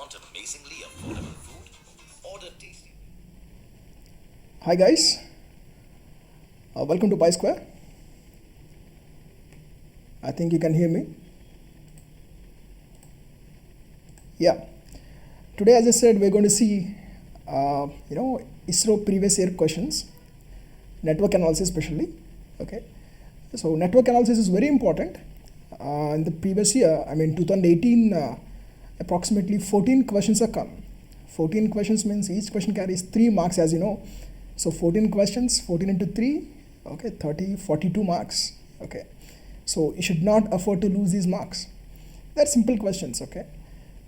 Want amazingly affordable food? Order tasty. Hi guys, welcome to PiSquare. I think you can hear me. Yeah. Today, as I said, we're going to see, ISRO previous year questions, network analysis especially. Okay. So network analysis is very important. In the previous year, 2018, approximately 14 questions are come. 14 questions means each question carries 3 marks, as you know. So 14 questions, 14 into 3, okay, 30, 42 marks. Okay. So you should not afford to lose these marks. They're simple questions, okay.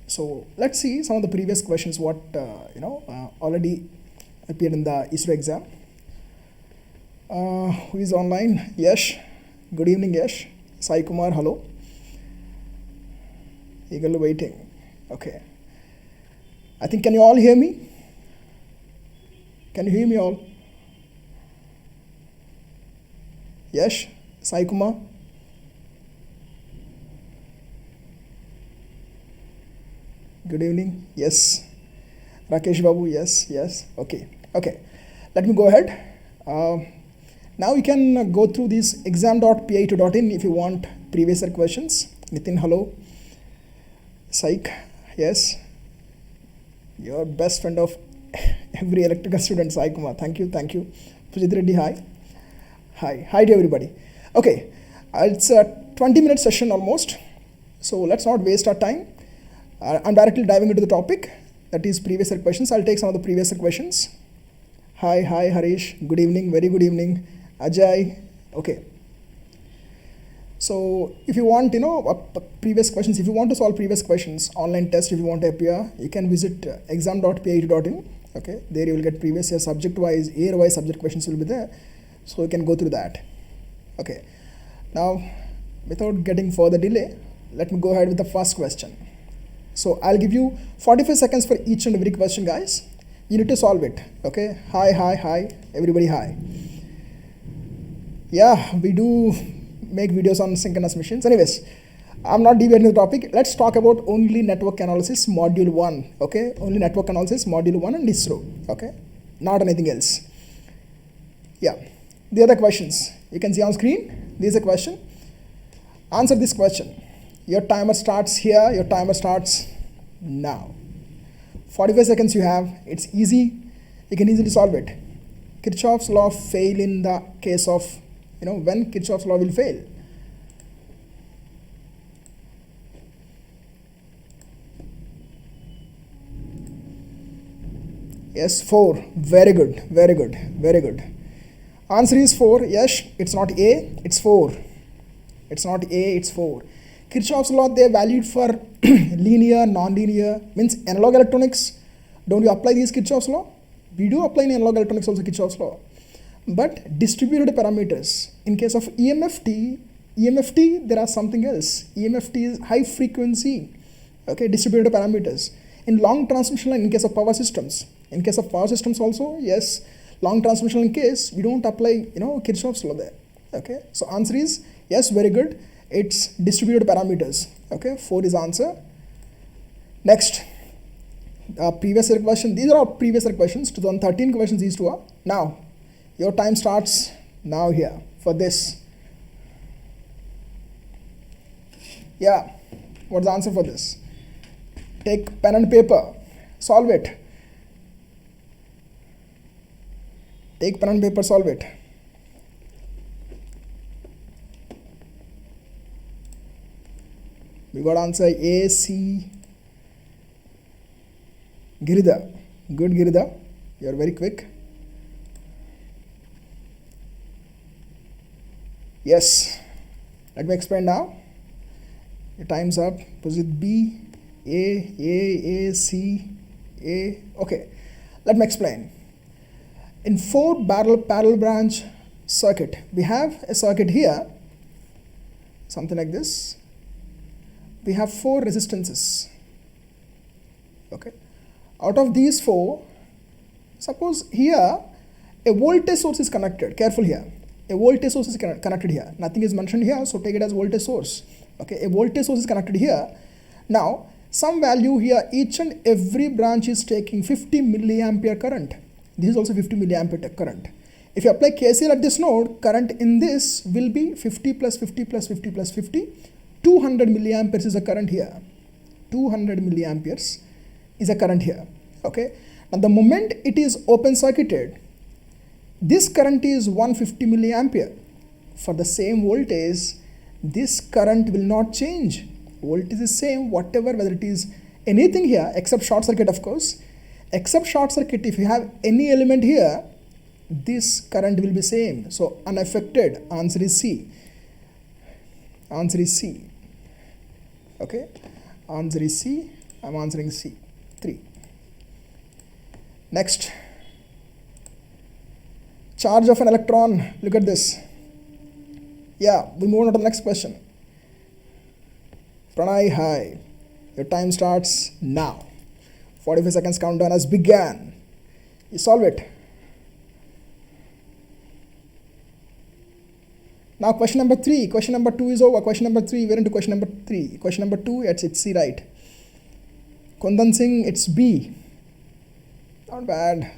So let's see some of the previous questions what already appeared in the ISRO exam. Who is online? Yash. Good evening, Yash. Sai Kumar, hello. Eagerly waiting. Okay. I think, can you all hear me? Can you hear me all? Yash, Sai Kumar. Good evening. Yes. Rakesh Babu. Yes. Yes. Okay. Okay. Let me go ahead. Now you can go through this exam.pi2.in if you want previous year questions. Nitin, hello. Psych. Yes. Your best friend of every electrical student, Sai Kumar. Thank you. Thank you. Pujit Reddy, hi. Hi. Hi to everybody. Okay. It's a 20-minute session almost. So let's not waste our time. I'm directly diving into the topic, that is previous year questions. I'll take some of the previous year questions. Hi, Harish. Good evening. Very good evening. Ajay. Okay. So if you want, previous questions, if you want to solve previous questions, online test, if you want to appear, you can visit exam.pi2.in. Okay. There you will get previous year subject-wise, year-wise subject questions will be there. So you can go through that. Okay. Now, without getting further delay, let me go ahead with the first question. So I'll give you 45 seconds for each and every question, guys. You need to solve it. Okay. Hi. Everybody, hi. Yeah, we do make videos on synchronous machines. Anyways, I'm not deviating the topic. Let's talk about only network analysis module 1. Okay. Only network analysis module 1 and ISRO. Okay. Not anything else. Yeah. The other questions you can see on screen. This is a question. Answer this question. Your timer starts here. Your timer starts now. 45 seconds you have. It's easy. You can easily solve it. Kirchhoff's law fail in the case of, when Kirchhoff's law will fail. Yes, 4. Very good. Very good. Very good. Answer is 4. Yes, it's not A. It's 4. It's not A. It's 4. Kirchhoff's law, they are valued for linear, non-linear, means analog electronics. Don't you apply these Kirchhoff's law? We do apply in analog electronics also Kirchhoff's law. But distributed parameters, in case of EMFT, there are something else. EMFT is high frequency, okay, distributed parameters. In long transmission line, in case of power systems. In case of power systems also, yes, long transmission line case, we don't apply, Kirchhoff's law there. Okay, so answer is, yes, very good. It's distributed parameters. Okay, 4 is answer. Next, previous year question. These are all previous year questions. 2013 questions these two are. Now, your time starts now here for this. Yeah, what's the answer for this? Take pen and paper. Solve it. Take pen and paper, solve it. We got answer A, C. Girida. Good, Girida. You are very quick. Yes. Let me explain now. Your time's up. Position B, A, C, A. Okay. Let me explain. In 4 parallel branch circuit, we have a circuit here, something like this. We have 4 resistances. Okay. Out of these 4, suppose here a voltage source is connected. Careful here. A voltage source is connected here. Nothing is mentioned here, so take it as voltage source. Okay. A voltage source is connected here. Now, some value here, each and every branch is taking 50 milliampere current. This is also 50 milliampere current. If you apply KCL at this node, current in this will be 50 plus 50 plus 50 plus 50. 200 milliamperes is the current here. 200 milliamperes is a current here. Okay. Now the moment it is open circuited, this current is 150 milliampere. For the same voltage, this current will not change. Voltage is same, whatever, whether it is anything here except short circuit, of course. Except short circuit, if you have any element here, this current will be same. So unaffected. Answer is C. Answer is C. Okay. Answer is C. I'm answering C. 3. Next. Charge of an electron. Look at this. Yeah, we move on to the next question. Pranay, hi. Your time starts now. 45 seconds countdown has begun. You solve it. Now question number 3. Question number 2 is over. Question number 3, we're into question number 3. Question number 2, it's C, right? Condensing, it's B. Not bad.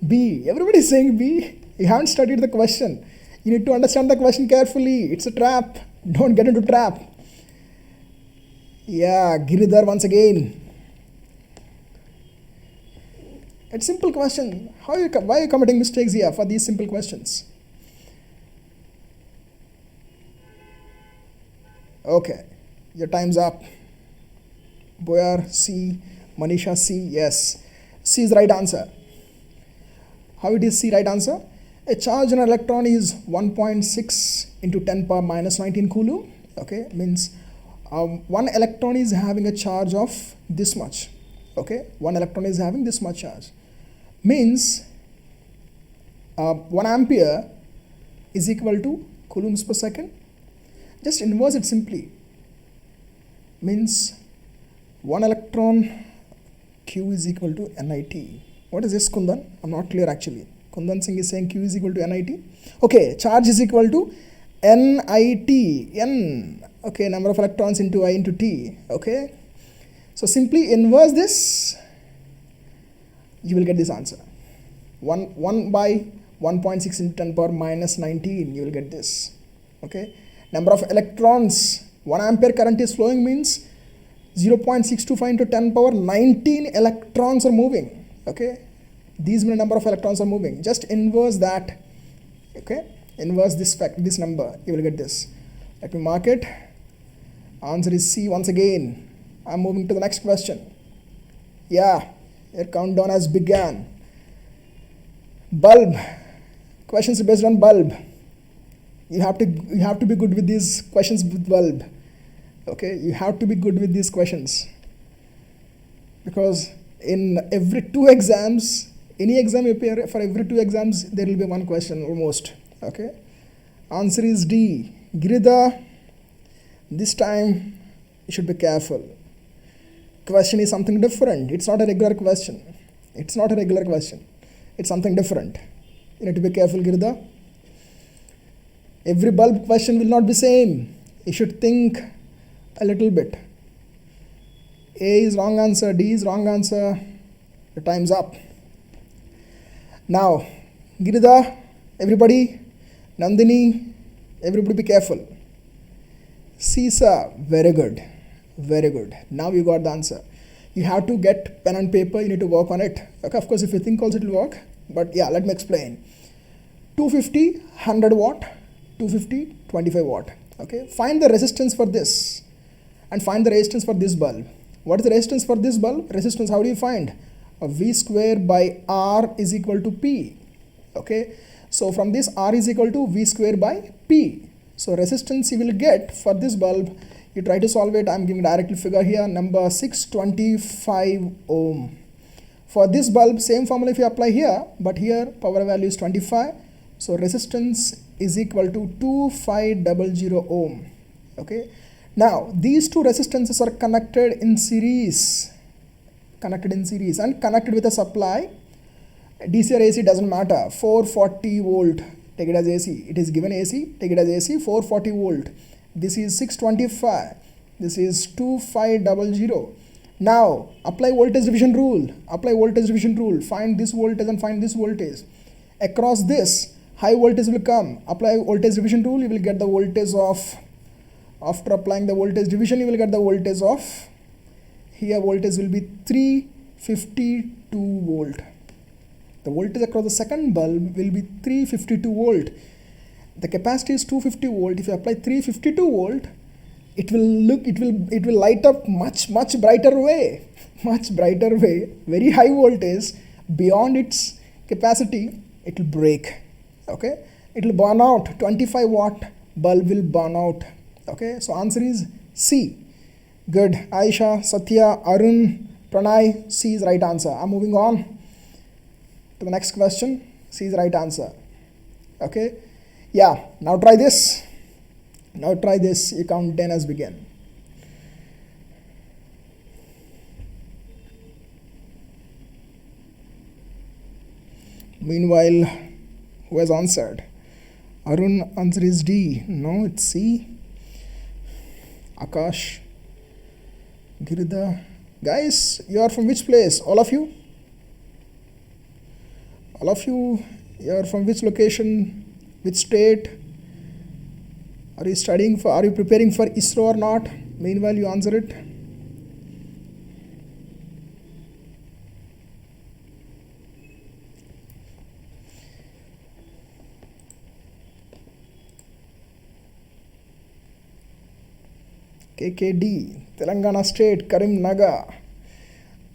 B. Everybody is saying B. You haven't studied the question. You need to understand the question carefully. It's a trap. Don't get into trap. Yeah, Giridhar once again. It's simple question. Why are you committing mistakes here for these simple questions? Okay, your time's up. Boyar, C. Manisha, C. Yes. C is the right answer. How it is C right answer? A charge on an electron is 1.6 into 10 power minus 19 coulomb. Okay, means one electron is having a charge of this much. Okay, one electron is having this much charge. Means 1 ampere is equal to coulombs per second. Just inverse it simply. Means 1 electron Q is equal to NIT. What is this, Kundan? I'm not clear actually. Kundan Singh is saying Q is equal to NIT. Okay, charge is equal to NIT. N. Okay, number of electrons into I into T. Okay. So simply inverse this. You will get this answer. 1 by 1.6 into 10 power minus 19. You will get this. Okay. Number of electrons. 1 ampere current is flowing means 0.625 into 10 power 19 electrons are moving. Okay. These many number of electrons are moving. Just inverse that. Okay. Inverse this fact, this number. You will get this. Let me mark it. Answer is C once again. I'm moving to the next question. Yeah. Your countdown has begun. Bulb. Questions based on bulb. You have to be good with these questions with bulb. Okay, you have to be good with these questions. Because in every 2 exams, any exam you appear for every 2 exams, there will be 1 question almost. Okay. Answer is D. Giridhar, this time you should be careful. Question is something different. It's not a regular question. It's not a regular question. It's something different. You need to be careful, Giridhar. Every bulb question will not be same. You should think a little bit. A is wrong answer, D is wrong answer. Your time's up. Now, Giridhar, everybody, Nandini, everybody be careful. Sisa, very good. Very good. Now you got the answer. You have to get pen and paper, you need to work on it. Okay, of course, if you think also it will work. But yeah, let me explain. 250, 100 watt, 250, 25 watt. Okay, find the resistance for this and find the resistance for this bulb. What is the resistance for this bulb? Resistance, how do you find? V square by R is equal to P. Okay, so from this R is equal to V square by P. So resistance you will get for this bulb, you try to solve it. I'm giving directly figure here, number 625 ohm. For this bulb, same formula if you apply here, but here power value is 25. So resistance is equal to 2500 ohm. Okay. Now these 2 resistances are connected in series. And connected with a supply. DC or AC doesn't matter. 440 volt. Take it as AC. It is given AC. Take it as AC. 440 volt. This is 625. This is 2500. Now apply voltage division rule. Apply voltage division rule. Find this voltage and find this voltage. Across this, high voltage will come. Apply voltage division rule. You will get the voltage of. After applying the voltage division, you will get the voltage of. Here voltage will be 352 volt. The voltage across the second bulb will be 352 volt. The capacity is 250 volt. If you apply 352 volt, it will light up much brighter way, very high voltage. Beyond its capacity, it will break. Okay, it will burn out. 25 watt bulb will burn out. Okay, so answer is C. Good. Aisha, Satya, Arun, Pranay, C is right answer. I'm moving on to the next question. C is right answer. Okay, yeah, now try this. Now try this. You count 10 as begin. Meanwhile, who has answered? Arun, answer is D. No, it's C. Akash, Girida. Guys, you are from which place? All of you? All of you, you are from which location? Which state? Are you studying for, are you preparing for ISRO or not? Meanwhile, you answer it. KKD, Telangana State, Karimnagar,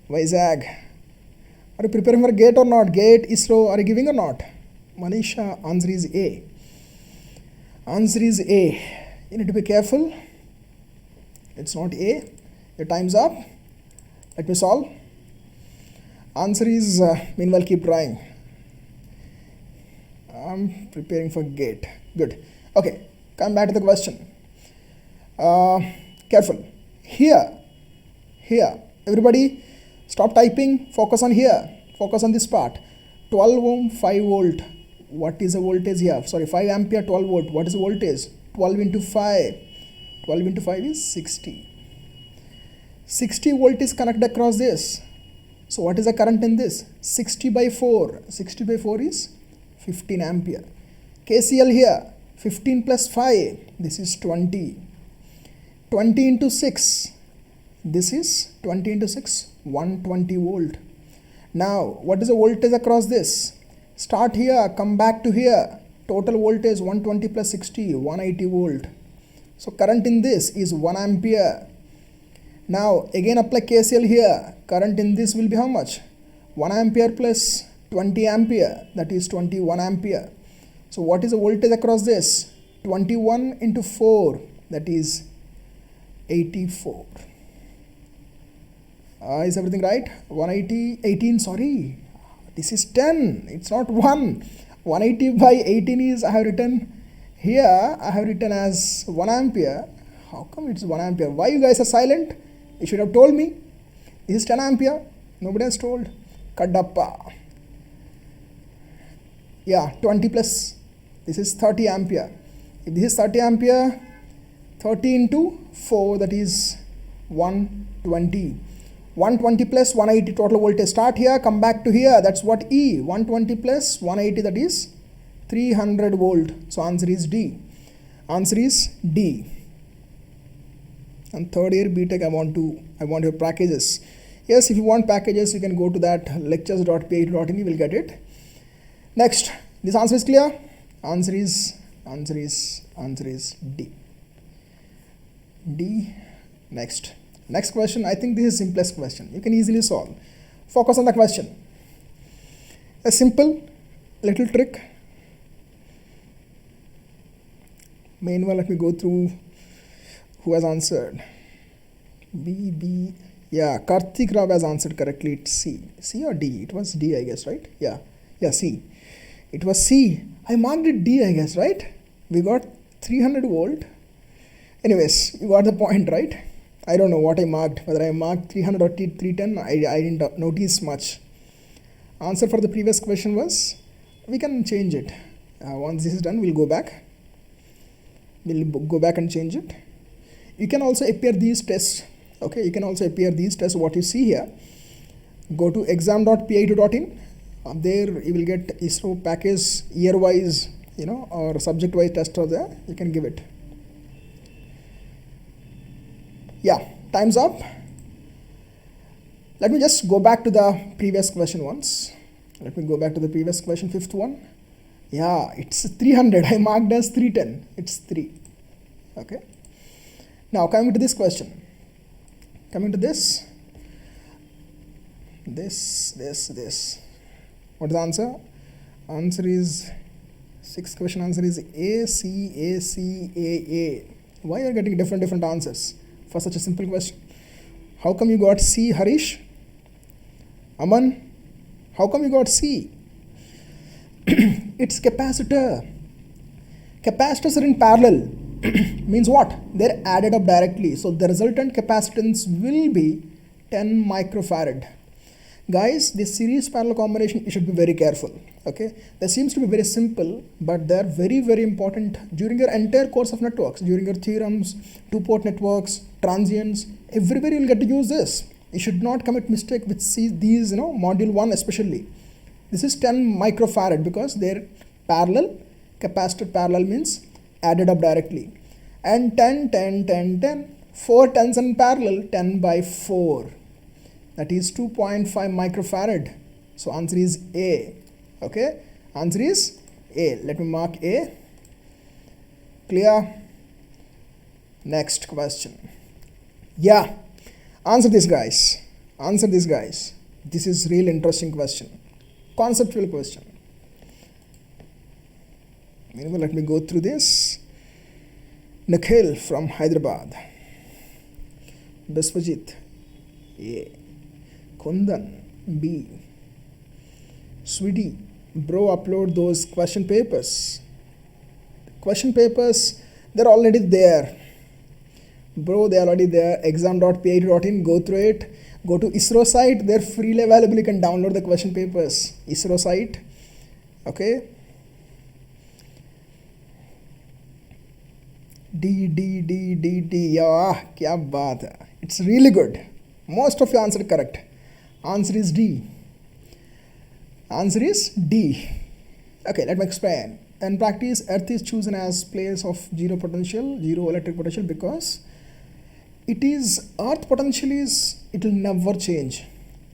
Vizag. Are you preparing for GATE or not? GATE, ISRO, are you giving or not? Manisha, answer is A. Answer is A. You need to be careful. It's not A. Your time's up. Let me solve. Answer is, meanwhile, keep trying. I'm preparing for GATE. Good. Okay, come back to the question. Careful. Here, everybody stop typing, focus on here, focus on this part. 12 ohm, 5 volt. What is the voltage here? Sorry, 5 ampere, 12 volt. What is the voltage? 12 into 5. 12 into 5 is 60. 60 volt is connected across this. So what is the current in this? 60 by 4. 60 by 4 is 15 ampere. KCL here, 15 plus 5. This is 20. 20 into 6. This is 20 into 6, 120 volt. Now, what is the voltage across this? Start here, come back to here. Total voltage 120 plus 60, 180 volt. So current in this is 1 ampere. Now again apply KCL here. Current in this will be how much? 1 ampere plus 20 ampere, that is 21 ampere. So what is the voltage across this? 21 into 4, that is 84. Is everything right? 180, 18, sorry. This is 10, it's not 1. 180 by 18 is, I have written here, I have written as 1 ampere. How come it's 1 ampere? Why you guys are silent? You should have told me. This is 10 ampere. Nobody has told. Kadappa. Yeah, 20 plus. This is 30 ampere. If this is 30 ampere, 30 into 4, that is 120. 120 plus 180 total voltage. Start here, come back to here. That's what E. 120 plus 180, that is 300 volt. So answer is D. Answer is D. And third year BTech, I want your packages. Yes, if you want packages, you can go to that lectures.pit.in. You will get it. Next, this answer is clear. Answer is D. D. Next question. I think this is simplest question. You can easily solve. Focus on the question. A simple little trick. Meanwhile, let me go through who has answered. B. Yeah, Karthik Rao has answered correctly. It's C. C or D? It was D, I guess, right? Yeah, C. It was C. I marked it D, I guess, right? We got 300 volt. Anyways, you got the point, right? I don't know what I marked, whether I marked 300 or 310, I didn't notice much. Answer for the previous question was, we can change it. Once this is done, we'll go back. We'll go back and change it. You can also appear these tests. Okay, you can also appear these tests. What you see here, go to exam.pi2.in. There you will get ISRO package year-wise, or subject-wise test are there. You can give it. Yeah, time's up. Let me just go back to the previous question once. Let me go back to the previous question, fifth one. Yeah, it's 300. I marked as 310. It's 3. Okay. Now coming to this question. Coming to this. This. What is the answer? Answer is, sixth question answer is A, C, A, C, A, A. Why are you getting different answers for such a simple question? How come you got C, Harish? Aman, how come you got C? It's capacitor. Capacitors are in parallel. Means what? They're added up directly. So the resultant capacitance will be 10 microfarad. Guys, this series parallel combination, you should be very careful. Okay, that seems to be very simple, but they're very important during your entire course of networks, during your theorems, two-port networks, transients. Everywhere you'll get to use this. You should not commit mistake with these, module 1 especially. This is 10 microfarad because they're parallel. Capacitor parallel means added up directly. And 10, 10, 10, 10. 4 tens in parallel, 10 by 4. That is 2.5 microfarad. So answer is A. Okay, answer is A. Let me mark A. Clear? Next question. Yeah, answer this, guys. Answer this, guys. This is real interesting question. Conceptual question. Meanwhile, let me go through this. Nikhil from Hyderabad. Biswajit, A. Kundan, B. Sweetie, bro, upload those question papers. Question papers, they're already there. Bro, they're already there. Exam.pi2.in, go through it. Go to ISRO site, they're freely available. You can download the question papers. ISRO site. Okay. D. Yeah, kya baat hai. It's really good. Most of you answered correct. Answer is D. Answer is D. Okay, let me explain. In practice, Earth is chosen as place of zero potential, zero electric potential, because Earth potential is, it will never change.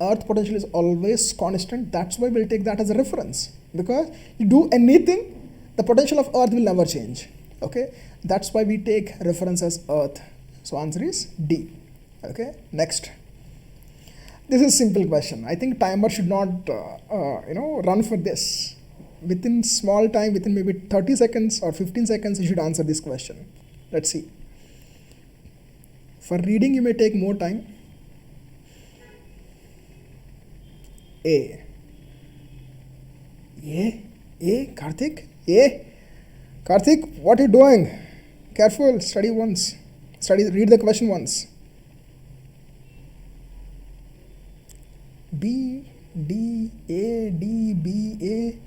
Earth potential is always constant. That's why we'll take that as a reference, because you do anything, the potential of Earth will never change. Okay, that's why we take reference as Earth. So answer is D. Okay, next. This is a simple question. I think timer should not run for this. Within small time, within maybe 30 seconds or 15 seconds, you should answer this question. Let's see. For reading, you may take more time. A, Karthik? Karthik, what are you doing? Careful, study once. Read the question once. B, D, A, D, B, A.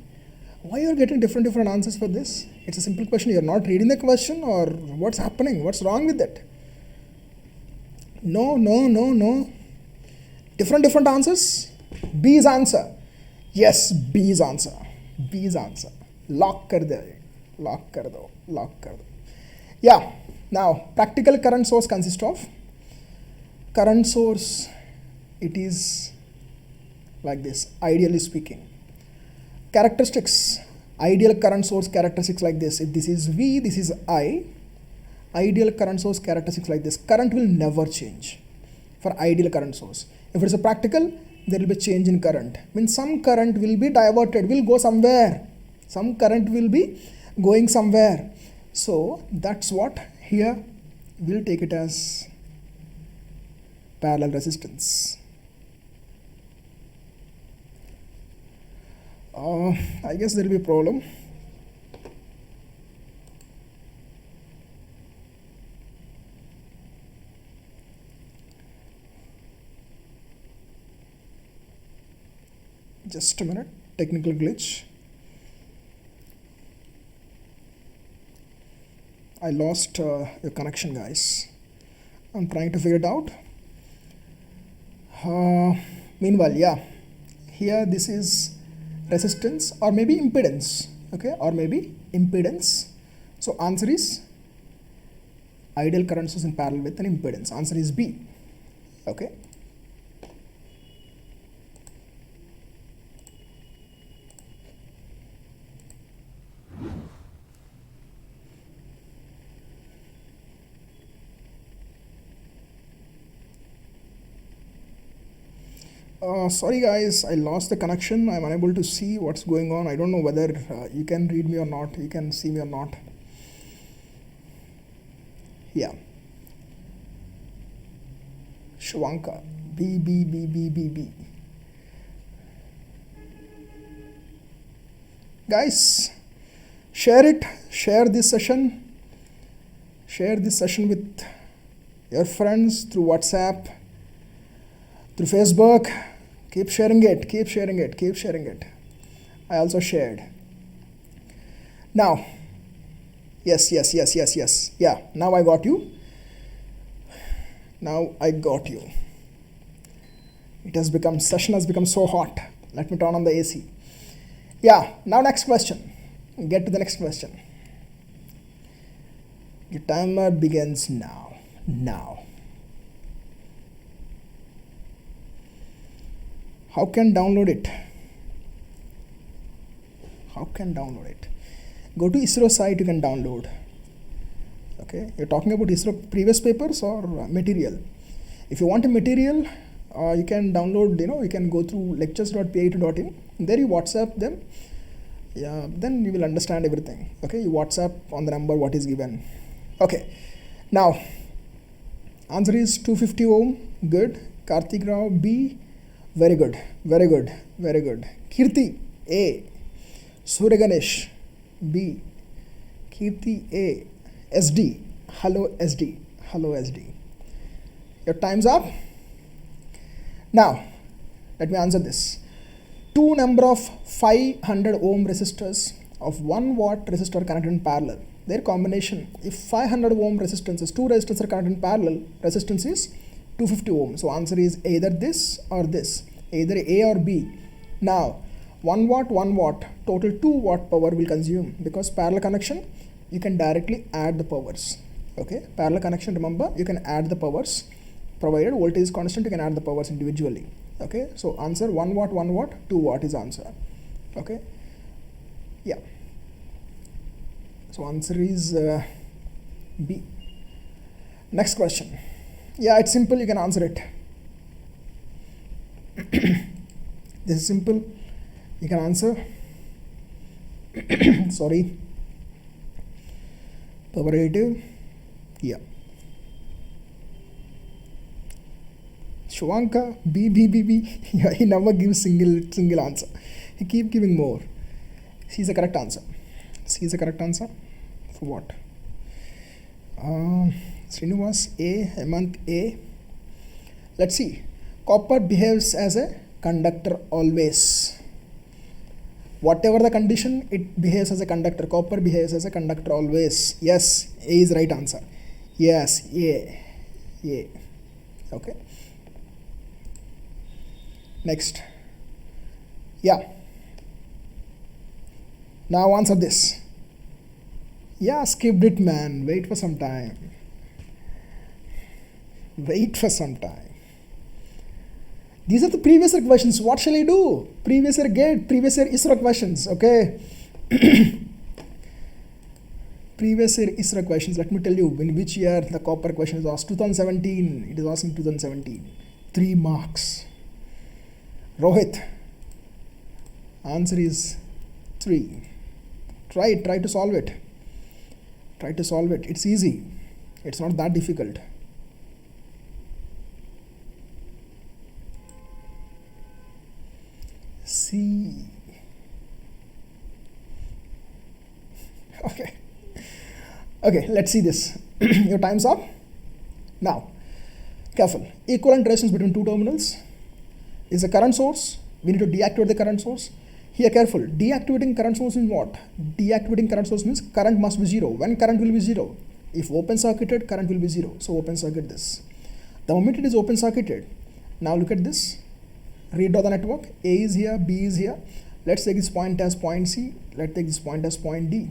Why are you getting different answers for this? It's a simple question. You're not reading the question, or what's happening? What's wrong with it? No. Different answers? B's answer. Yes, B's answer. Lock kar do. Yeah. Now, practical current source consists of current source. It is like this, ideally speaking. Characteristics, ideal current source characteristics like this. If this is V, this is I. Ideal current source characteristics like this. Current will never change for ideal current source. If it's a practical, there will be change in current. Means some current will be diverted, will go somewhere. Some current will be going somewhere. So that's what here we'll take it as parallel resistance. I guess there will be a problem. Just a minute, technical glitch. I lost your connection, guys. I'm trying to figure it out. Meanwhile, yeah, here this is resistance or maybe impedance, okay, or maybe impedance. So answer is ideal current source in parallel with an impedance. Answer is B, okay. Sorry guys, I lost the connection. I'm unable to see what's going on. I don't know whether you can read me or not, you can see me or not. Yeah. Shwanka, B. Guys, share it, share this session with your friends through WhatsApp, through Facebook. Keep sharing it. I also shared. Now, yes. Yeah, now I got you. Session has become so hot. Let me turn on the AC. Yeah, now next question. Get to the next question. Your timer begins now. How can download it? Go to ISRO site, you can download. Okay, you're talking about ISRO previous papers or material. If you want a material, you can download, you can go through lectures.pi2.in. There you WhatsApp them. Yeah, then you will understand everything. Okay, you WhatsApp on the number what is given. Okay, now answer is 250 ohm. Good. Karthik Rao, B. Very good. Kirti, A. Surya Ganesh, B. Kirti, A. SD. Hello SD. Your time's up. Now, let me answer this. Two number of 500 ohm resistors of 1 watt resistor connected in parallel. Their combination, if 500 ohm resistance is 2 resistors are connected in parallel, resistance is 250 ohm. So answer is either this or this, either A or B. Now 1 watt, total 2 watt power will consume, because parallel connection you can directly add the powers. Okay, parallel connection, remember, you can add the powers, provided voltage is constant, you can add the powers individually. Okay, so answer 1 watt, 2 watt is answer. Okay, yeah, so answer is B. Next question. Yeah, it's simple, you can answer it. This is simple, you can answer. Sorry, power additive. Yeah, Shwanka, B. Yeah, he never gives single answer, he keep giving more. C is the correct answer. For what? Srinivas, A. Hemant, A. Let's see. Copper behaves as a conductor always. Whatever the condition, it behaves as a conductor. Copper behaves as a conductor always. Yes, A is right answer. Yes, A. Okay. Next. Yeah. Now answer this. Yeah, skipped it, man. Wait for some time. These are the previous year questions. What shall I do? Previous year GATE, previous year ISRO questions. Okay. Previous year ISRO questions. Let me tell you in which year the copper question is asked. 2017. It is asked in 2017. 3 marks. Rohit. Answer is 3. Try to solve it. It's easy. It's not that difficult. C. Okay, let's see this. Your time's up. Now, careful. Equivalent resistance between two terminals is a current source. We need to deactivate the current source. Here, careful. Deactivating current source means what? Deactivating current source means current must be 0. When current will be 0? If open circuited, current will be 0. So open circuit this. The moment it is open circuited, now look at this. Redraw the network. A is here, B is here. Let's take this point as point C. Let's take this point as point D.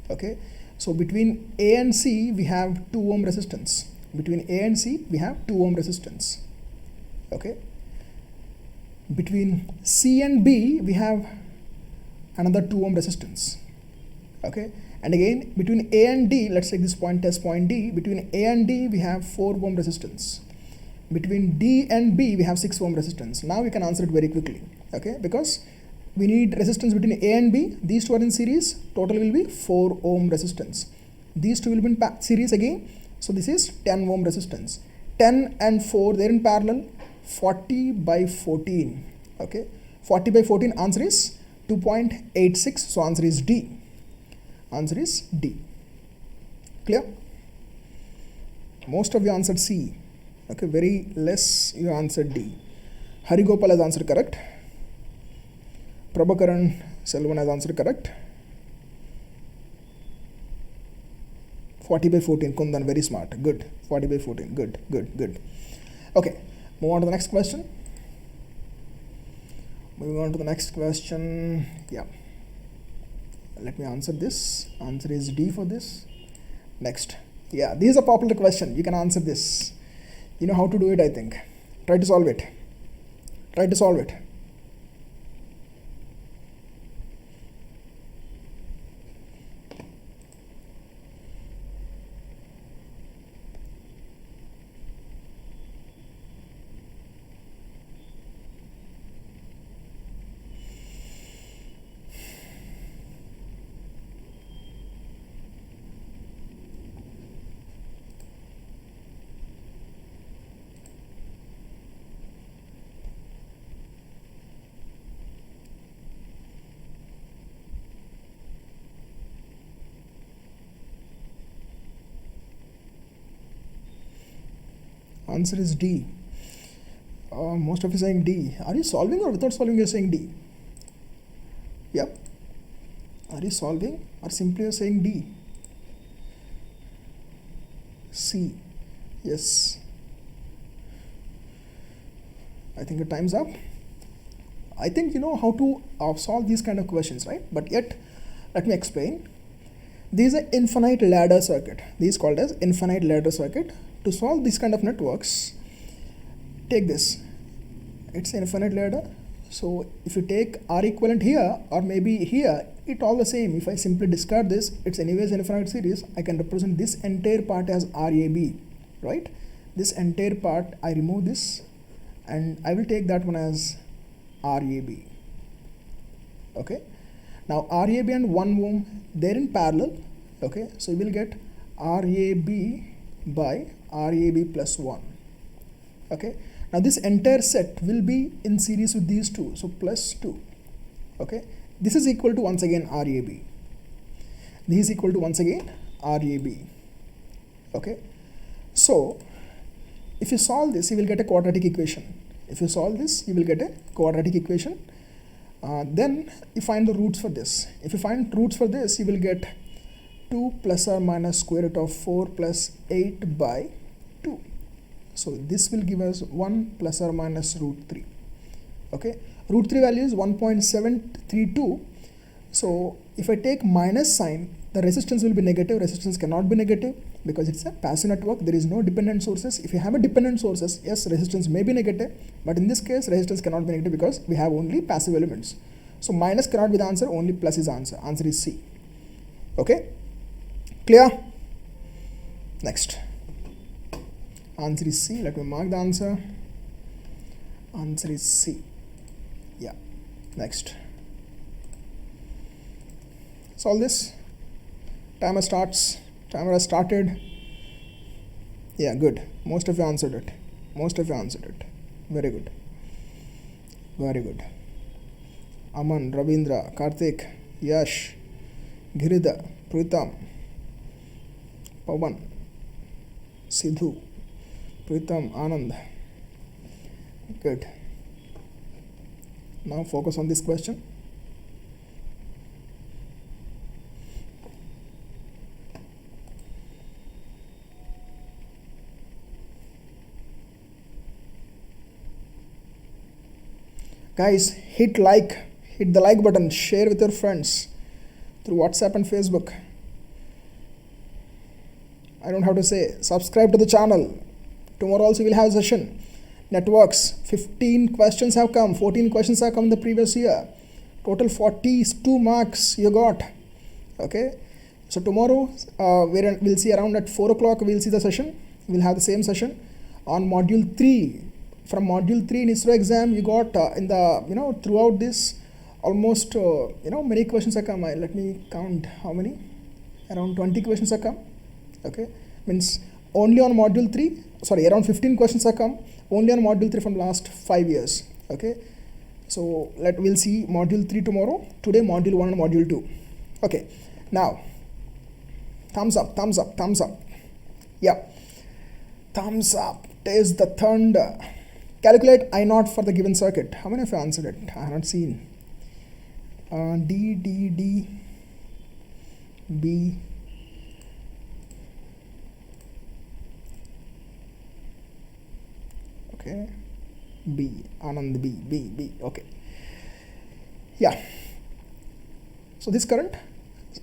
Okay. So between A and C, we have 2 ohm resistance. Between A and C, we have 2 ohm resistance. Okay. Between C and B, we have another 2 ohm resistance. Okay. And again, between A and D, let's take this point as point D. Between A and D, we have 4 ohm resistance. Between D and B, we have 6 ohm resistance. Now we can answer it very quickly. Okay. Because we need resistance between A and B. These two are in series. Total will be 4 ohm resistance. These two will be in series again. So this is 10 ohm resistance. 10 and 4, they're in parallel. 40 by 14. Okay. 40 by 14, answer is 2.86. So answer is D. Answer is D. Clear? Most of you answered C. Okay. Very less you answered D. Hari Gopal has answered correct. Prabhakaran Selvan has answered correct. 40 by 14, Kundan, very smart, good. 40 by 14, good, good, good. Okay, move on to the next question. Moving on to the next question, yeah. Let me answer this. Answer is D for this. Next, yeah, this is a popular question. You can answer this. You know how to do it, I think. Try to solve it. Try to solve it. Answer is D. Most of you saying D. Are you solving or without solving you're saying D? Yep. Are you solving or simply you're saying D? C. Yes. I think your time's up. I think you know how to solve these kind of questions, right? But yet, let me explain. This is an infinite ladder circuit. This is called as infinite ladder circuit. To solve this kind of networks, take this. It's an infinite ladder. So if you take R equivalent here or maybe here, it's all the same. If I simply discard this, it's anyways an infinite series. I can represent this entire part as RAB, right? This entire part, I remove this and I will take that one as RAB. Okay. Now RAB and 1 ohm, they're in parallel. Okay. So you will get RAB by RAB plus 1. Okay. Now this entire set will be in series with these two. So plus 2. Okay. This is equal to once again RAB. This is equal to once again RAB. Okay. So if you solve this, you will get a quadratic equation. If you solve this, you will get a quadratic equation. Then you find the roots for this. If you find roots for this, you will get 2 plus or minus square root of 4 plus 8 by 2. So this will give us 1 plus or minus root 3. Okay. Root 3 value is 1.732. So if I take minus sign, the resistance will be negative. Resistance cannot be negative because it's a passive network. There is no dependent sources. If you have a dependent sources, yes, resistance may be negative, but in this case, resistance cannot be negative because we have only passive elements. So minus cannot be the answer, only plus is the answer. Answer is C. Okay. Clear? Next. Answer is C. Let me mark the answer. Answer is C. Yeah. Next. Solve this. Timer starts. Timer has started. Yeah, good. Most of you answered it. Most of you answered it. Very good. Very good. Aman, Ravindra, Karthik, Yash, Girida, Pritam, Pawan, Sidhu, Pritam, Anand. Good. Now focus on this question. Guys, hit the like button, share with your friends through WhatsApp and Facebook. I don't have to say, subscribe to the channel. Tomorrow also we'll have a session. Networks, 15 questions have come, 14 questions have come in the previous year. Total 42 marks you got. Okay, so tomorrow we'll see around at 4 o'clock, we'll see the session. We'll have the same session on module 3. From module 3 in ISRO exam, you got in the, throughout this, almost, many questions have come. Let me count how many. Around 20 questions have come. Okay, means only on module 3, sorry, around 15 questions have come, only on module 3 from last 5 years. Okay, so we'll see module 3 tomorrow. Today, module 1 and module 2. Okay, now, thumbs up. Yeah, thumbs up. Taste the thunder. Calculate I0 for the given circuit. How many of you answered it? I haven't seen. D, B. Okay, B, Anand, B, okay. Yeah. So this current,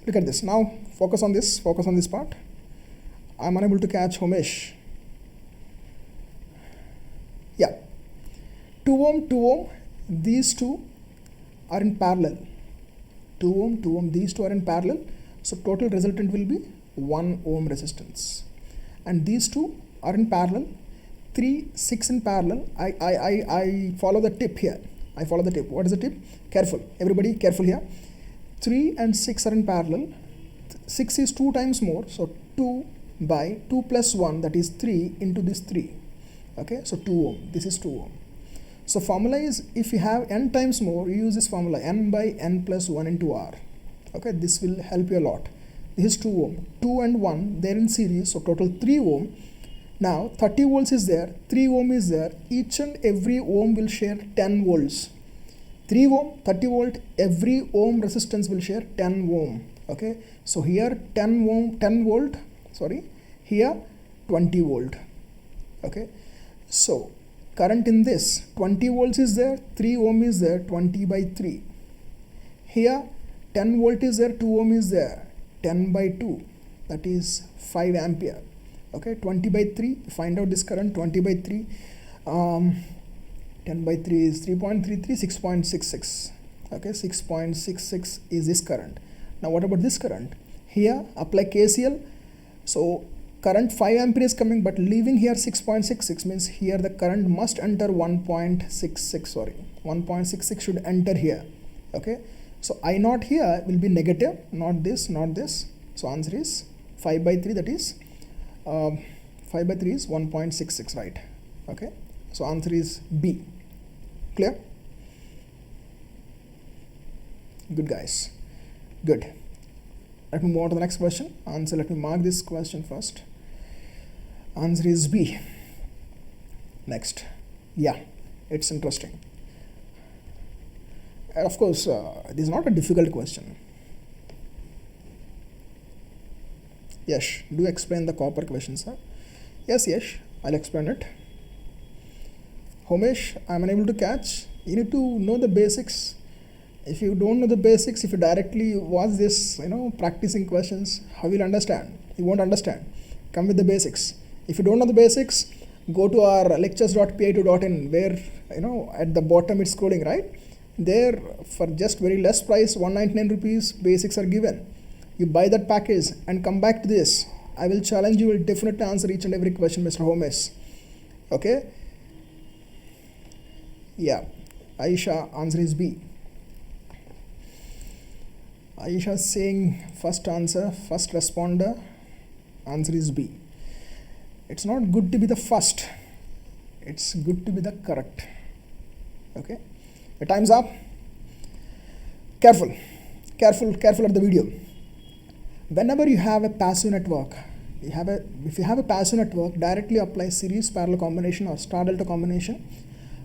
look at this. Now focus on this part. I'm unable to catch Homesh. Yeah. 2 ohm, these two are in parallel. 2 ohm, these two are in parallel. So total resultant will be 1 ohm resistance. And these two are in parallel. 3, 6 in parallel. I follow the tip here. What is the tip? Careful. Everybody careful here. 3 and 6 are in parallel. 6 is 2 times more. So 2 by 2 plus 1, that is 3 into this 3. Okay, so 2 ohm. This is 2 ohm. So formula is, if you have n times more, you use this formula, n by n plus 1 into r. Okay, this will help you a lot. This is 2 ohm. 2 and 1, they're in series, so total 3 ohm. Now 30 volts is there, 3 ohm is there, each and every ohm will share 10 volts. 3 ohm, 30 volt, every ohm resistance will share 10 ohm. Okay, so here 10 volt, here 20 volt. Okay, so current in this, 20 volts is there, 3 ohm is there, 20 by 3. Here 10 volt is there, 2 ohm is there, 10 by 2, that is 5 ampere. Okay, 20 by 3, find out this current. 20 by 3, 10 by 3 is 3.33, 6.66. Okay, 6.66 is this current. Now what about this current? Here apply KCL. So current 5 ampere is coming, but leaving here 6.66 means here the current must enter 1.66. 1.66 should enter here. Okay, so I0 here will be negative, not this. So answer is 5 by 3, that is 5 by 3 is 1.66, right? Okay, so answer is B. Clear? Good, guys. Good. Let me move on to the next question. Answer, let me mark this question first. Answer is B. Next. Yeah, it's interesting. And of course, it is not a difficult question. Yes, do explain the copper question, sir. Yes, I'll explain it. Homesh, I'm unable to catch. You need to know the basics. If you don't know the basics, if you directly watch this, practicing questions, how will you understand? You won't understand. Come with the basics. If you don't know the basics, go to our lectures.pi2.in, where, at the bottom it's scrolling, right? There, for just very less price, 199 rupees, basics are given. You buy that package and come back to this. I will challenge you, will definitely answer each and every question, Mr. Homes. Okay? Yeah. Aisha, answer is B. Aisha is saying first answer, first responder, answer is B. It's not good to be the first. It's good to be the correct. Okay? The time's up. Careful at the video. Whenever you have a passive network, if you have a passive network, directly apply series parallel combination or star delta combination.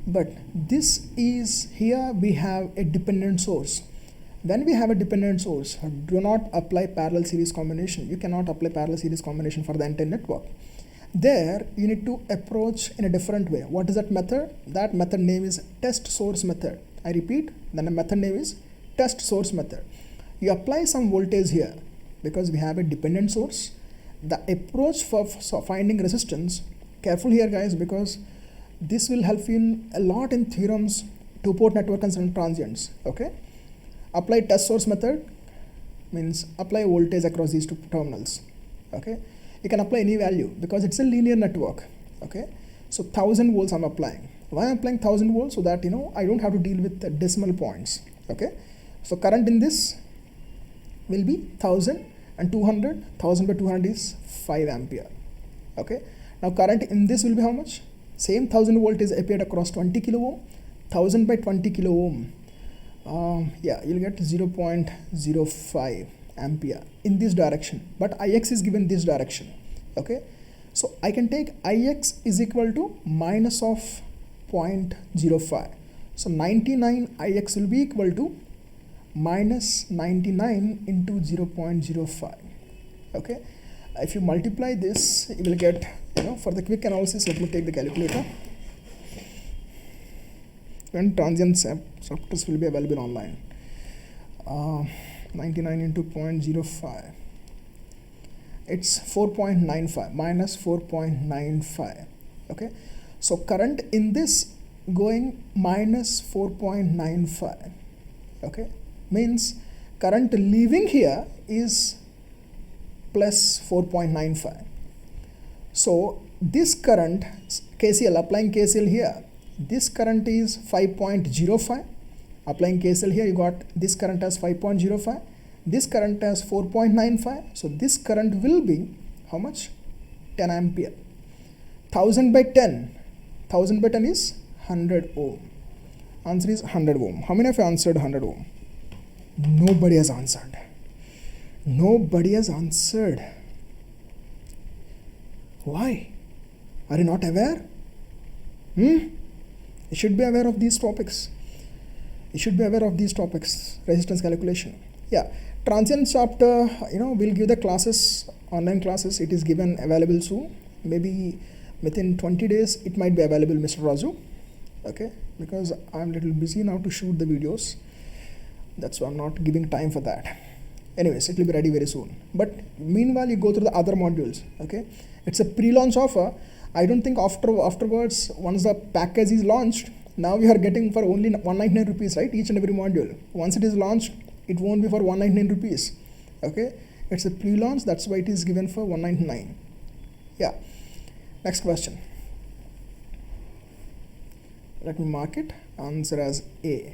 But this is, here we have a dependent source. When we have a dependent source, do not apply parallel series combination. You cannot apply parallel series combination for the entire network. There you need to approach in a different way. What is that method? That method name is test source method. I repeat, then the method name is test source method. You apply some voltage here because we have a dependent source. The approach for finding resistance, careful here guys, because this will help you in a lot in theorems, two-port network and transients. Okay, apply test source method means apply voltage across these two terminals. Okay, you can apply any value because it's a linear network. Okay, so 1000 volts I'm applying. Why I'm applying 1000 volts? So that I don't have to deal with the decimal points. Okay, so current in this will be 1000 and 200. 1000 by 200 is 5 ampere. Okay, now current in this will be how much? Same 1000 volt is applied across 20 kilo ohm. 1000 by 20 kilo ohm. Yeah, you'll get 0.05 ampere in this direction, but Ix is given this direction. Okay, so I can take Ix is equal to minus of 0.05. So 99 Ix will be equal to minus 99 into 0.05. Okay, if you multiply this, you will get, for the quick analysis, let me take the calculator. And transient softwares will be available online. 99 into 0.05. It's 4.95, minus 4.95. Okay, so current in this going minus 4.95. Okay, means current leaving here is plus 4.95. So this current, KCL, applying KCL here, this current is 5.05. Applying KCL here, you got this current as 5.05, this current as 4.95. So this current will be how much? 10 ampere. 1000 by 10. 1000 by 10 is 100 ohm. Answer is 100 ohm. How many of you answered 100 ohm? Nobody has answered. Nobody has answered. Why? Are you not aware? You should be aware of these topics. You should be aware of these topics. Resistance calculation. Yeah. Transient chapter, we'll give the classes, online classes. It is given available soon. Maybe within 20 days, it might be available, Mr. Raju. Okay. Because I'm a little busy now to shoot the videos. That's why I'm not giving time for that. Anyways, it will be ready very soon. But meanwhile, you go through the other modules. Okay. It's a pre-launch offer. I don't think afterwards, once the package is launched, now we are getting for only 199 rupees, right? Each and every module. Once it is launched, it won't be for 199 rupees. Okay. It's a pre-launch. That's why it is given for 199. Yeah. Next question. Let me mark it. Answer as A.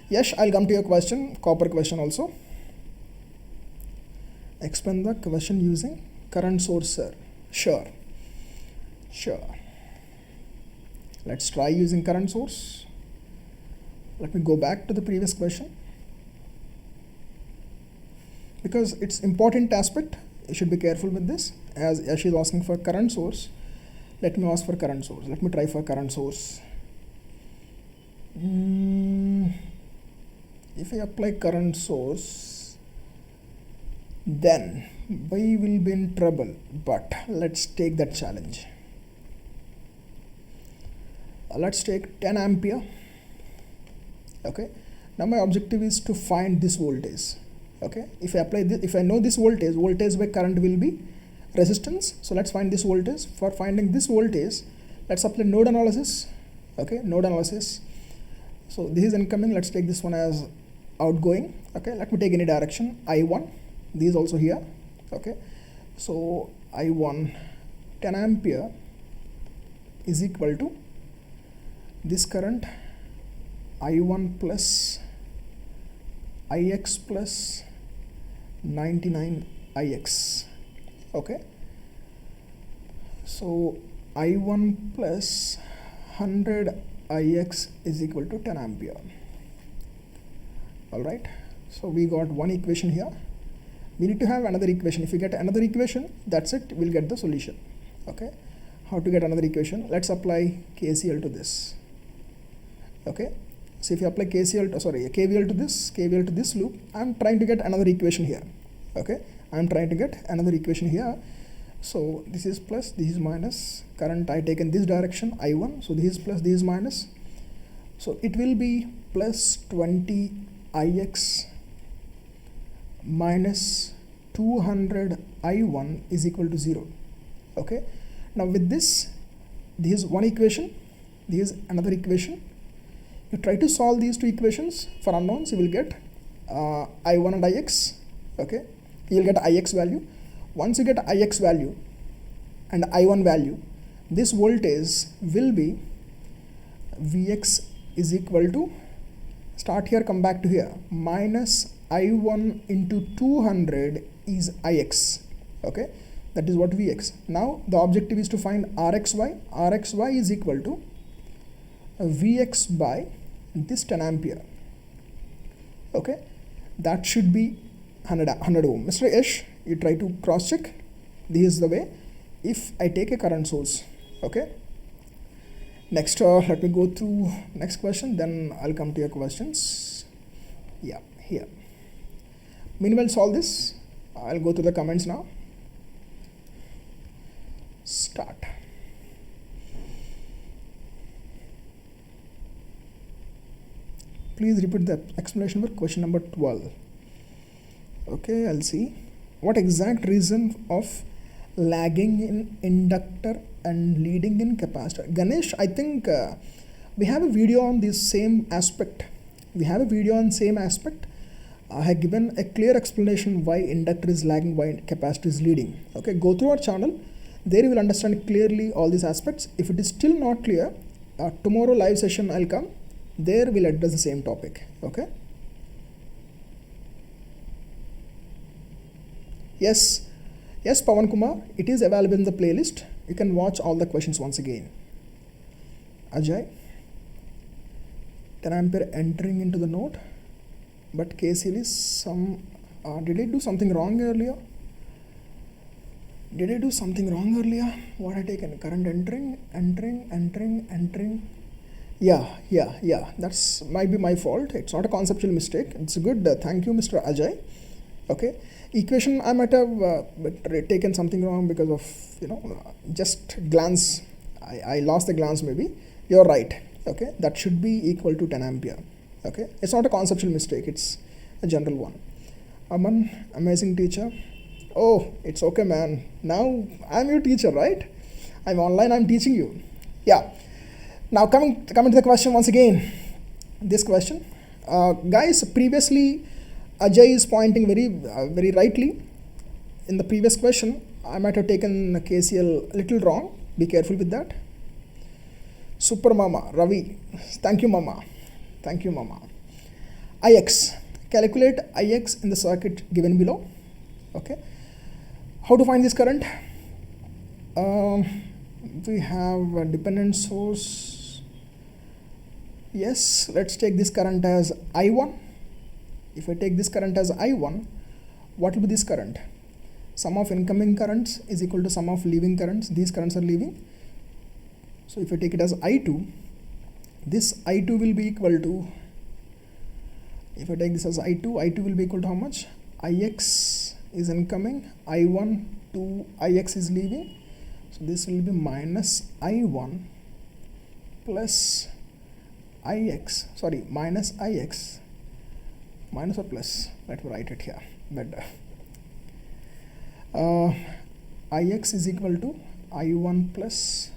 Yes, I'll come to your question. Copper question also. Explain the question using current source, sir. Sure. Let's try using current source. Let me go back to the previous question. Because it's important aspect, you should be careful with this. As she is asking for current source, let me ask for current source. Let me try for current source. If I apply current source, then we will be in trouble. But let's take that challenge. Let's take 10 ampere. Okay. Now my objective is to find this voltage. Okay. If I apply this, if I know this voltage by current will be resistance. So let's find this voltage. For finding this voltage, let's apply node analysis. Okay. Node analysis. So this is incoming. Let's take this one as outgoing. Okay. Let me take any direction. I1. This is also here. Okay. So I1 10 ampere is equal to this current I1 plus Ix plus 99 Ix. Okay. So I1 plus 100 Ix is equal to 10 ampere. Alright. So we got one equation here. We need to have another equation. If you get another equation, that's it. We'll get the solution. Okay. How to get another equation? Let's apply KCL to this. Okay. So if you apply KVL to this loop, I'm trying to get another equation here. Okay. I'm trying to get another equation here. So this is plus, this is minus. Current I take in this direction, I1. So this is plus, this is minus. So it will be plus 20 Ix minus 200 I1 is equal to 0. Okay, now with this is one equation, this is another equation. You try to solve these two equations for unknowns, you will get I1 and Ix. Okay, you will get Ix value. Once you get Ix value and I1 value, this voltage will be Vx is equal to, start here, come back to here, minus I1 into 200 is Ix. Okay, that is what Vx. Now the objective is to find Rxy. Rxy is equal to Vx by this 10 ampere. Okay, that should be 100 ohm. Mr. Ish, you try to cross check. This is the way. If I take a current source, okay. Next, let me go through next question, then I'll come to your questions. Yeah, here. Meanwhile, solve this. I'll go to the comments now. Start. Please repeat the explanation for question number 12. Okay, I'll see. What exact reason of lagging in inductor and leading in capacitor? Ganesh, I think we have a video on this same aspect. I have given a clear explanation why inductor is lagging, why capacitor is leading. Okay, go through our channel. There you will understand clearly all these aspects. If it is still not clear, tomorrow live session I'll come. There we'll address the same topic. Okay. Yes, Pawan Kumar, it is available in the playlist. You can watch all the questions once again. Ajay, 10 ampere entering into the node, but KCL is some, did I do something wrong earlier? What I taken? Current entering. Yeah, that's might be my fault. It's not a conceptual mistake. It's good. Thank you, Mr. Ajay. Okay, equation I might have taken something wrong because of just glance. I lost the glance maybe. You're right. Okay, that should be equal to 10 ampere. Okay, it's not a conceptual mistake. It's a general one. Aman, amazing teacher. Oh, it's okay, man. Now I'm your teacher, right? I'm online. I'm teaching you. Yeah. Now coming to the question once again. This question, guys. Previously, Ajay is pointing very rightly. In the previous question, I might have taken KCL a little wrong. Be careful with that. Super Mama, Ravi. Thank you, Mama. Ix. Calculate Ix in the circuit given below. Okay. How to find this current? We have a dependent source. Yes, let's take this current as I1. If I take this current as I1, what will be this current? Sum of incoming currents is equal to sum of leaving currents. These currents are leaving. So if I take it as I2, this I2 will be equal to, if I take this as I2 will be equal to how much? Ix is incoming, I1 to Ix is leaving. So this will be minus I1 plus Ix, minus Ix, minus or plus, let me write it here better. Ix is equal to I1 plus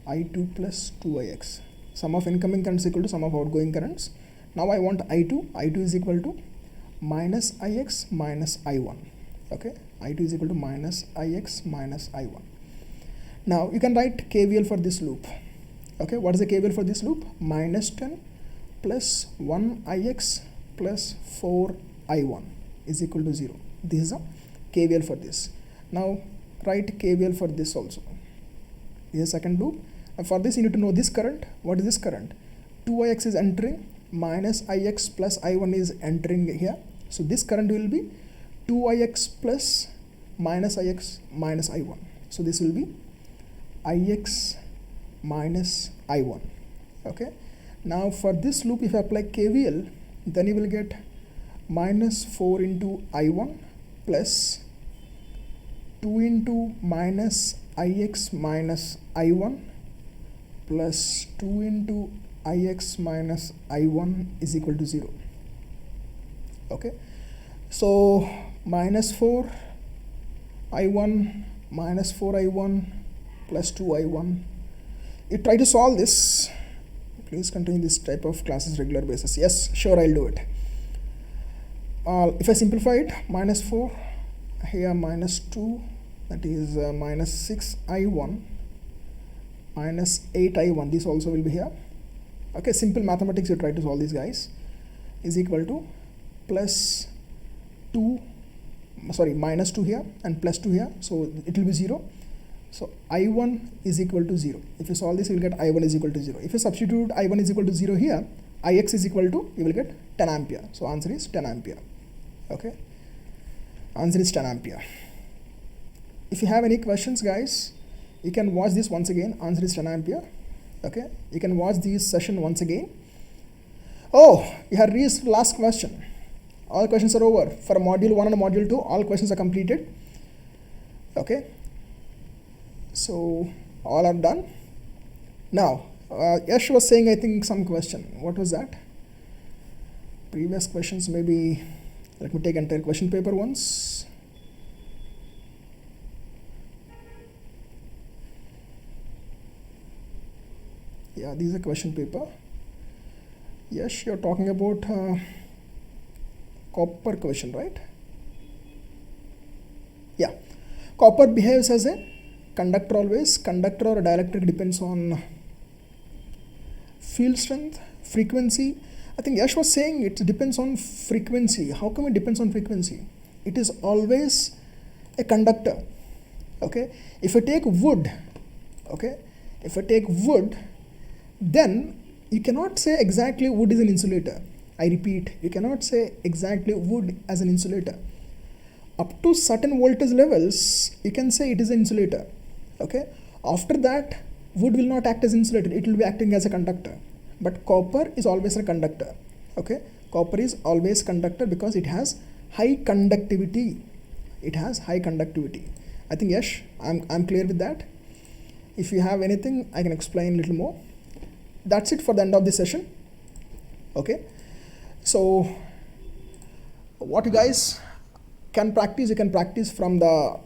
I2 plus 2Ix. Sum of incoming currents is equal to sum of outgoing currents. Now I want I2 is equal to minus Ix minus I1. Okay, I2 is equal to minus Ix minus I1. Now you can write KVL for this loop. Okay, what is the KVL for this loop? Minus 10 plus 1 Ix plus 4 I1 is equal to 0. This is a KVL for this. Now write KVL for this also. This is a second loop. For this you need to know this current. What is this current? 2Ix is entering, minus Ix plus I1 is entering here. So this current will be 2Ix plus minus Ix minus I1. So this will be Ix minus I1. Okay. Now for this loop, if I apply KVL, then you will get minus 4 into I1 plus 2 into minus Ix minus I1 plus 2 into Ix minus I1 is equal to 0. Okay, so minus 4 I1 minus 4 I1 plus 2 I1. You try to solve this. Please continue this type of classes regular basis. Yes, sure, I'll do it. If I simplify it, minus 4 here, minus 2, that is minus 6 I1 minus 8 I1, this also will be here. Okay, simple mathematics, you try to solve these guys, is equal to plus 2, sorry, minus 2 here and plus 2 here, so it will be 0. So I1 is equal to 0. If you solve this, you will get I1 is equal to 0. If you substitute I1 is equal to 0 here, Ix is equal to, you will get 10 ampere. So answer is 10 ampere. Okay, answer is 10 ampere. If you have any questions, guys, you can watch this once again. Answer is 10 ampere. Okay, you can watch this session once again. Oh, you have reached last question. All questions are over. For module 1 and module 2, all questions are completed. Okay, so all are done. Now, Yash was saying, I think, some question. What was that? Previous questions, maybe. Let me take entire question paper once. Yeah, this is a question paper. Yes, you're talking about copper question, right? Yeah, copper behaves as a conductor always. Conductor or dielectric depends on field strength, frequency. I think Yash was saying it depends on frequency. How come it depends on frequency? It is always a conductor. Okay, if I take wood, okay, if I take wood, then you cannot say exactly wood is an insulator. I repeat, you cannot say exactly wood as an insulator. Up to certain voltage levels, you can say it is an insulator. Okay, after that, wood will not act as insulator, it will be acting as a conductor. But copper is always a conductor. Okay, copper is always conductor because it has high conductivity. It has high conductivity. I think yes, I'm clear with that. If you have anything, I can explain a little more. That's it for the end of this session. Okay, so what you guys can practice, you can practice from the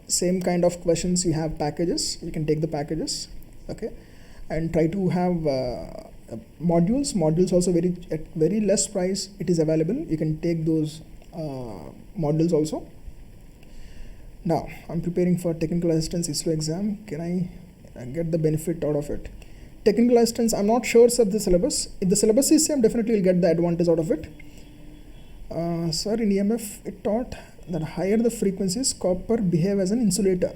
same kind of questions. You have packages, you can take the packages. Okay, and try to have modules also at very less price it is available. You can take those modules also. Now I'm preparing for technical assistance ISRO exam. Can I get the benefit out of it? Technical assistance, I'm not sure of the syllabus. If the syllabus is same, definitely you'll get the advantage out of it. Sir, in EMF it taught that higher the frequencies, copper behave as an insulator.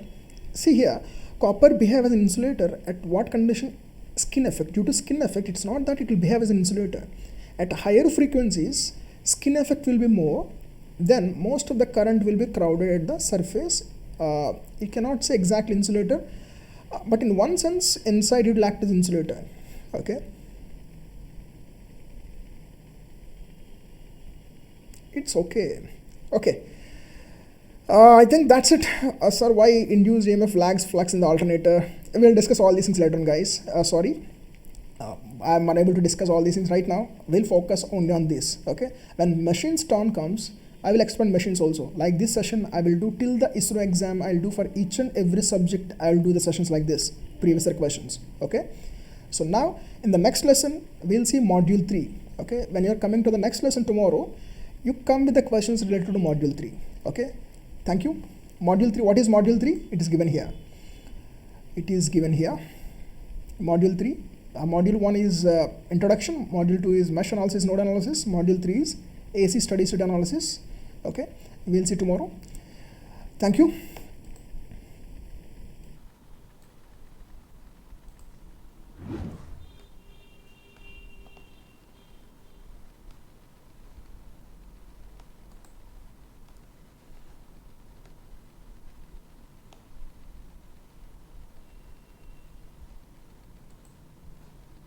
See here, copper behave as an insulator at what condition? Skin effect. Due to skin effect, it's not that it will behave as an insulator. At higher frequencies, skin effect will be more, then most of the current will be crowded at the surface. You cannot say exactly insulator, but in one sense, inside it will act as insulator. Okay, it's okay. Okay, I think that's it. Sir, why induced EMF lags flux in the alternator? We'll discuss all these things later on, guys. Sorry, I'm unable to discuss all these things right now. We'll focus only on this. Okay, when machines turn comes, I will explain machines also. Like this session, I will do till the ISRO exam. I'll do for each and every subject. I'll do the sessions like this, previous year questions. Okay, so now in the next lesson, we'll see module 3. Okay, when you're coming to the next lesson tomorrow, you come with the questions related to module 3. Okay, thank you. Module 3, what is module 3? It is given here. It is given here. Module 3. Module 1 is introduction. Module 2 is mesh analysis, node analysis. Module 3 is AC steady state analysis. Okay, we'll see tomorrow. Thank you.